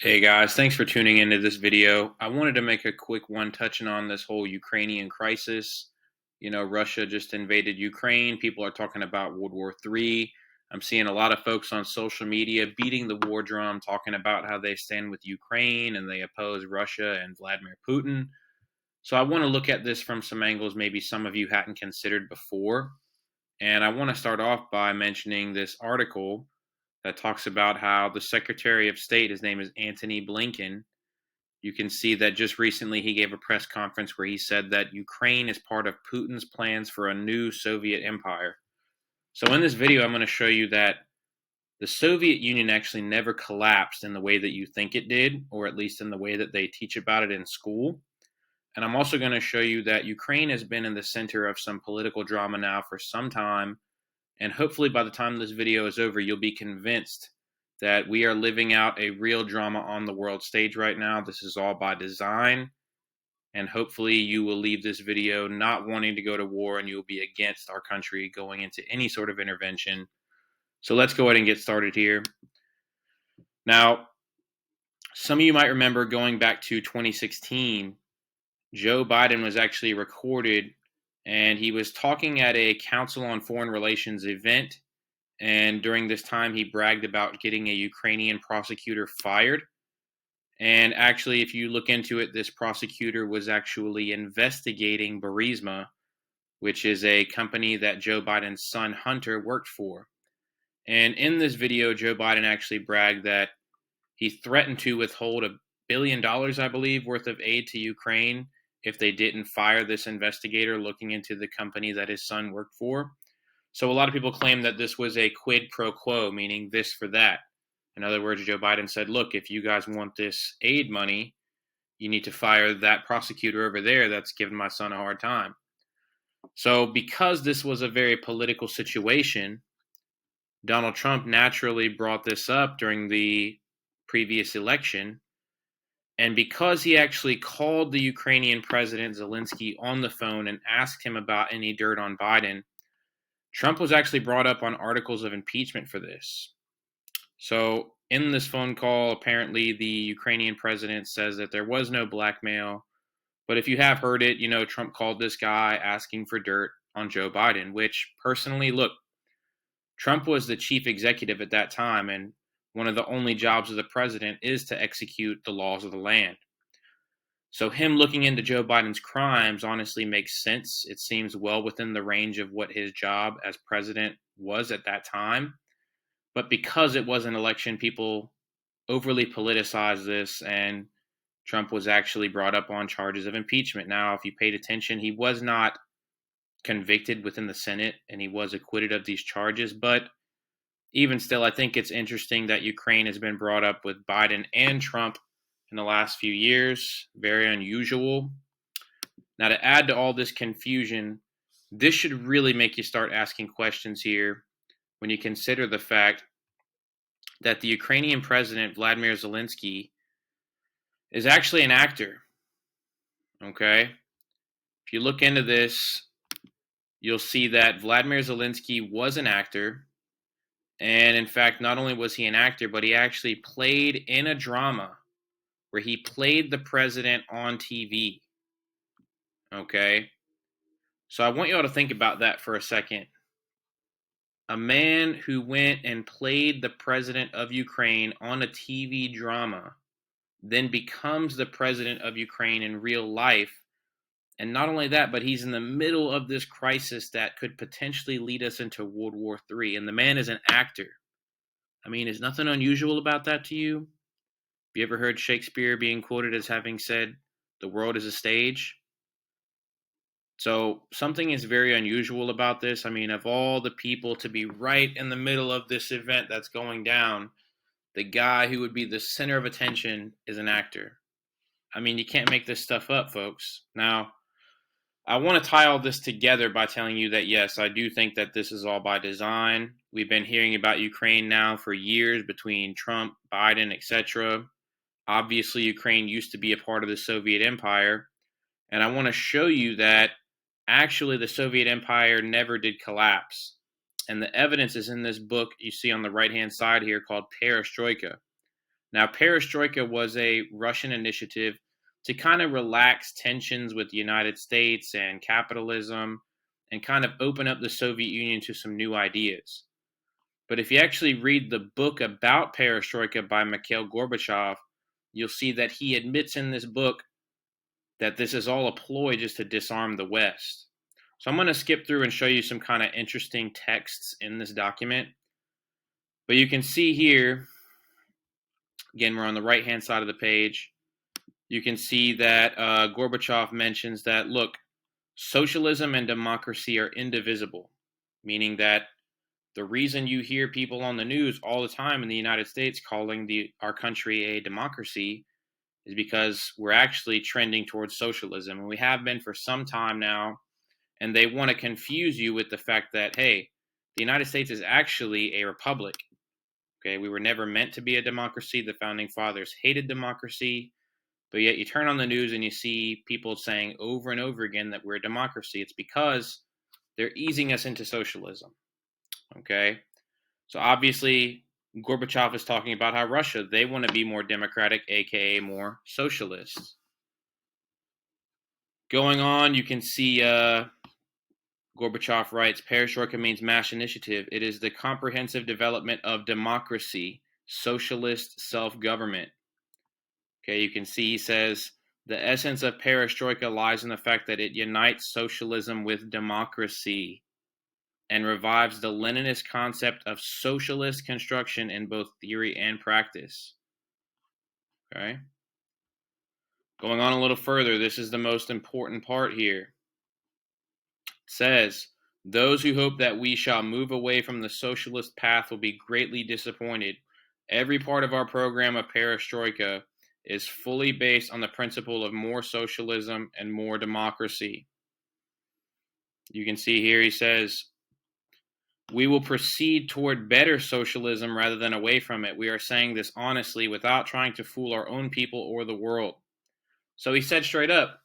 Hey guys, thanks for tuning into this video. I wanted to make a quick one touching on this whole Ukrainian crisis. Russia just invaded Ukraine. People are talking about World War III. I'm seeing a lot of folks on social media beating the war drum, talking about how they stand with Ukraine and they oppose Russia and Vladimir Putin. So I want to look at this from some angles maybe some of you hadn't considered before. And I want to start off by mentioning this article that talks about how the Secretary of State, his name is Antony Blinken. You can see that just recently he gave a press conference where he said that Ukraine is part of Putin's plans for a new Soviet empire. So in this video, I'm going to show you that the Soviet Union actually never collapsed in the way that you think it did, or at least in the way that they teach about it in school. And I'm also going to show you that Ukraine has been in the center of some political drama now for some time. And hopefully by the time this video is over, you'll be convinced that we are living out a real drama on the world stage right now. This is all by design. And hopefully you will leave this video not wanting to go to war and you'll be against our country going into any sort of intervention. So let's go ahead and get started here. Now, some of you might remember going back to 2016, Joe Biden was actually recorded and he was talking at a Council on Foreign Relations event. And during this time, he bragged about getting a Ukrainian prosecutor fired. And actually, if you look into it, this prosecutor was actually investigating Burisma, which is a company that Joe Biden's son Hunter worked for. And in this video, Joe Biden actually bragged that he threatened to withhold $1 billion, I believe, worth of aid to Ukraine if they didn't fire this investigator looking into the company that his son worked for. So a lot of people claim that this was a quid pro quo, meaning this for that. In other words, Joe Biden said, look, if you guys want this aid money, you need to fire that prosecutor over there that's giving my son a hard time. So because this was a very political situation, Donald Trump naturally brought this up during the previous election. And because he actually called the Ukrainian president Zelensky on the phone and asked him about any dirt on Biden, Trump was actually brought up on articles of impeachment for this. So in this phone call, apparently the Ukrainian president says that there was no blackmail. But if you have heard it, Trump called this guy asking for dirt on Joe Biden, which personally, look, Trump was the chief executive at that time. And one of the only jobs of the president is to execute the laws of the land. So him looking into Joe Biden's crimes honestly makes sense. It seems well within the range of what his job as president was at that time. But because it was an election, people overly politicized this, and Trump was actually brought up on charges of impeachment. Now, if you paid attention, he was not convicted within the Senate, and he was acquitted of these charges. But even still, I think it's interesting that Ukraine has been brought up with Biden and Trump in the last few years. Very unusual. Now, to add to all this confusion, this should really make you start asking questions here when you consider the fact that the Ukrainian president, Vladimir Zelensky, is actually an actor. Okay? If you look into this, you'll see that Vladimir Zelensky was an actor. And in fact, not only was he an actor, but he actually played in a drama where he played the president on TV. Okay? So I want you all to think about that for a second. A man who went and played the president of Ukraine on a TV drama then becomes the president of Ukraine in real life. And not only that, but he's in the middle of this crisis that could potentially lead us into World War III. And the man is an actor. I mean, is nothing unusual about that to you? Have you ever heard Shakespeare being quoted as having said, the world is a stage? So something is very unusual about this. I mean, of all the people to be right in the middle of this event that's going down, the guy who would be the center of attention is an actor. I mean, you can't make this stuff up, folks. Now, I want to tie all this together by telling you that, yes, I do think that this is all by design. We've been hearing about Ukraine now for years between Trump, Biden, etc. Obviously, Ukraine used to be a part of the Soviet Empire. And I want to show you that actually the Soviet Empire never did collapse. And the evidence is in this book you see on the right-hand side here called Perestroika. Now, perestroika was a Russian initiative to kind of relax tensions with the United States and capitalism and kind of open up the Soviet Union to some new ideas. But if you actually read the book about perestroika by Mikhail Gorbachev, you'll see that he admits in this book that this is all a ploy just to disarm the West. So I'm going to skip through and show you some kind of interesting texts in this document. But you can see here, again, we're on the right-hand side of the page. You can see that Gorbachev mentions that, look, socialism and democracy are indivisible, meaning that the reason you hear people on the news all the time in the United States calling our country a democracy is because we're actually trending towards socialism, and we have been for some time now. And they want to confuse you with the fact that, hey, the United States is actually a republic. Okay, we were never meant to be a democracy. The founding fathers hated democracy, but yet you turn on the news and you see people saying over and over again that we're a democracy. It's because they're easing us into socialism. Okay, so obviously Gorbachev is talking about how Russia, they want to be more democratic, aka more socialist. Going on, you can see Gorbachev writes, perestroika means mass initiative. It is the comprehensive development of democracy, socialist self-government. Okay, you can see he says, the essence of perestroika lies in the fact that it unites socialism with democracy and revives the Leninist concept of socialist construction in both theory and practice. Okay. Going on a little further, this is the most important part here. It says, those who hope that we shall move away from the socialist path will be greatly disappointed. Every part of our program of perestroika is fully based on the principle of more socialism and more democracy. You can see here he says, we will proceed toward better socialism rather than away from it. We are saying this honestly without trying to fool our own people or the world. So he said straight up,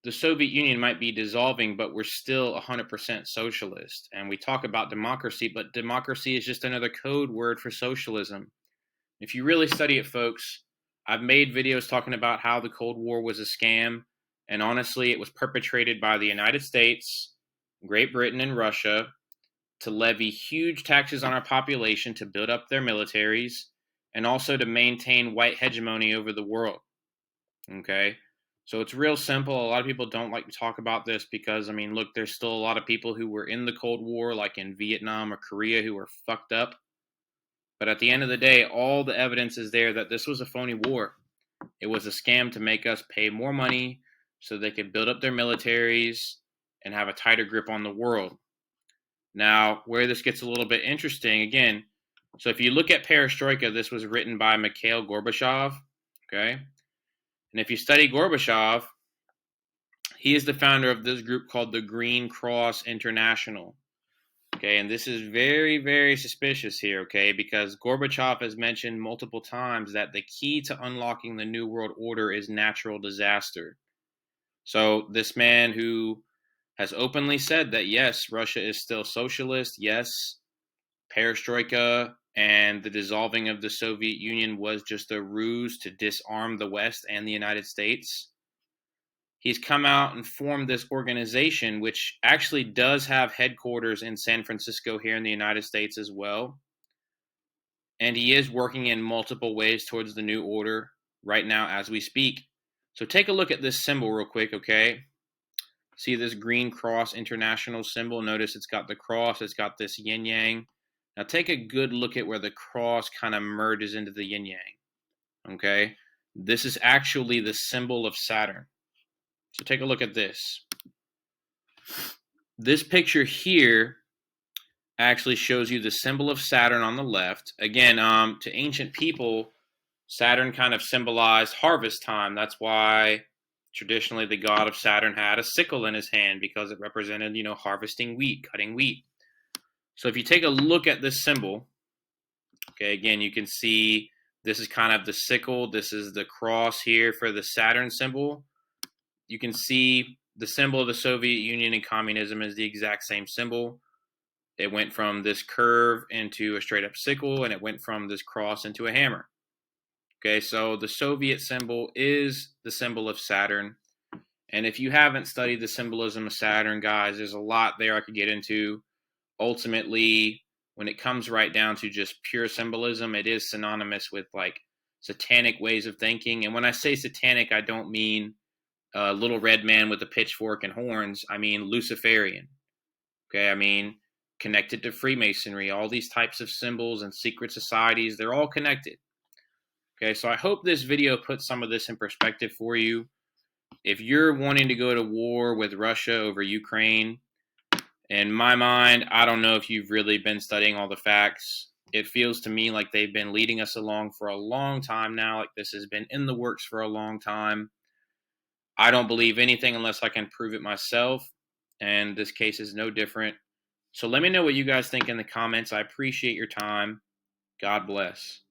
the Soviet Union might be dissolving, but we're still 100% socialist. And we talk about democracy, but democracy is just another code word for socialism. If you really study it, folks, I've made videos talking about how the Cold War was a scam. And honestly, it was perpetrated by the United States, Great Britain, and Russia to levy huge taxes on our population to build up their militaries and also to maintain white hegemony over the world. Okay? So it's real simple. A lot of people don't like to talk about this because, I mean, look, there's still a lot of people who were in the Cold War, like in Vietnam or Korea, who were fucked up. But at the end of the day, all the evidence is there that this was a phony war. It was a scam to make us pay more money so they could build up their militaries and have a tighter grip on the world. Now, where this gets a little bit interesting, again, so if you look at perestroika, this was written by Mikhail Gorbachev, okay? And if you study Gorbachev, he is the founder of this group called the Green Cross International. Okay, and this is very, very suspicious here, okay, because Gorbachev has mentioned multiple times that the key to unlocking the New World Order is natural disaster. So this man who has openly said that, yes, Russia is still socialist, yes, perestroika and the dissolving of the Soviet Union was just a ruse to disarm the West and the United States. He's come out and formed this organization, which actually does have headquarters in San Francisco here in the United States as well. And he is working in multiple ways towards the new order right now as we speak. So take a look at this symbol real quick, okay? See this green cross international symbol? Notice it's got the cross, it's got this yin yang. Now take a good look at where the cross kind of merges into the yin yang, okay? This is actually the symbol of Saturn. So take a look at this. This picture here actually shows you the symbol of Saturn on the left. Again, to ancient people, Saturn kind of symbolized harvest time. That's why traditionally the god of Saturn had a sickle in his hand because it represented, harvesting wheat, cutting wheat. So if you take a look at this symbol, okay, again, you can see this is kind of the sickle. This is the cross here for the Saturn symbol. You can see the symbol of the Soviet Union and communism is the exact same symbol. It went from this curve into a straight up sickle, and it went from this cross into a hammer. Okay, so the Soviet symbol is the symbol of Saturn. And if you haven't studied the symbolism of Saturn, guys, there's a lot there I could get into. Ultimately, when it comes right down to just pure symbolism, it is synonymous with like satanic ways of thinking. And when I say satanic, I don't mean little red man with a pitchfork and horns. I mean Luciferian. Okay, I mean connected to Freemasonry, all these types of symbols and secret societies, they're all connected. Okay, so I hope this video puts some of this in perspective for you. If you're wanting to go to war with Russia over Ukraine, in my mind, I don't know if you've really been studying all the facts. It feels to me like they've been leading us along for a long time now, like this has been in the works for a long time. I don't believe anything unless I can prove it myself, and this case is no different. So let me know what you guys think in the comments. I appreciate your time. God bless.